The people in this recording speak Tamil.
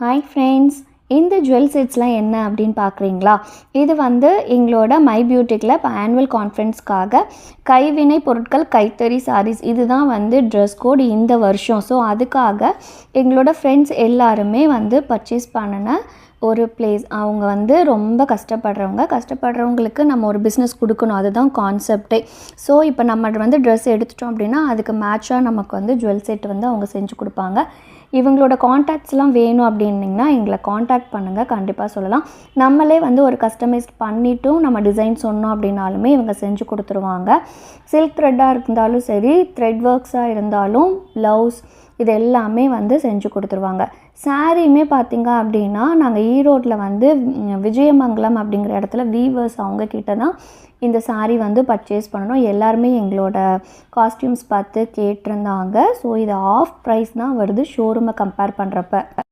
ஹாய் ஃப்ரெண்ட்ஸ், இந்த ஜுவல் செட்ஸ்லாம் என்ன அப்படின்னு பார்க்குறீங்களா? இது வந்து எங்களோட மை பியூட்டிக்கில் இப்போ ஆனுவல் கான்ஃபரன்ஸ்க்காக கைவினை பொருட்கள் கைத்தறி சாரீஸ் இதுதான் வந்து ட்ரெஸ் கோட் இந்த வருஷம். ஸோ அதுக்காக எங்களோட ஃப்ரெண்ட்ஸ் எல்லாருமே வந்து பர்ச்சேஸ் பண்ணின ஒரு பிளேஸ். அவங்க வந்து ரொம்ப கஷ்டப்படுறவங்களுக்கு நம்ம ஒரு பிஸ்னஸ் கொடுக்கணும், அதுதான் கான்செப்டே. ஸோ இப்போ நம்ம வந்து ட்ரெஸ் எடுத்துட்டோம் அப்படின்னா அதுக்கு மேட்சாக நமக்கு வந்து ஜுவல் செட் வந்து அவங்க செஞ்சு கொடுப்பாங்க. இவங்களோட காண்டாக்ட்ஸ்லாம் வேணும் அப்படின்னிங்கன்னா எங்களை காண்டாக்ட் பண்ணுங்கள், கண்டிப்பாக சொல்லலாம். நம்மளே வந்து ஒரு கஸ்டமைஸ் பண்ணிவிட்டும் நம்ம டிசைன் சொன்னோம் அப்படின்னாலுமே இவங்க செஞ்சு கொடுத்துருவாங்க. சில்க் த்ரெட்டாக இருந்தாலும் சரி, த்ரெட் ஒர்க்ஸாக இருந்தாலும், ப்ளவுஸ் இது எல்லாமே வந்து செஞ்சு கொடுத்துருவாங்க. சாரியுமே பார்த்திங்க அப்படின்னா நாங்கள் ஈரோட்டில் வந்து விஜயமங்கலம் அப்படிங்கிற இடத்துல வீவர்ஸ் அவங்கக்கிட்ட தான் இந்த சாரீ வந்து பர்ச்சேஸ் பண்ணணும். எல்லாருமே எங்களோட காஸ்டியூம்ஸ் பார்த்து கேட்டிருந்தாங்க. ஸோ இது ஆஃப் ப்ரைஸ் தான் வருது ஷோரூமை கம்பேர் பண்ணுறப்ப.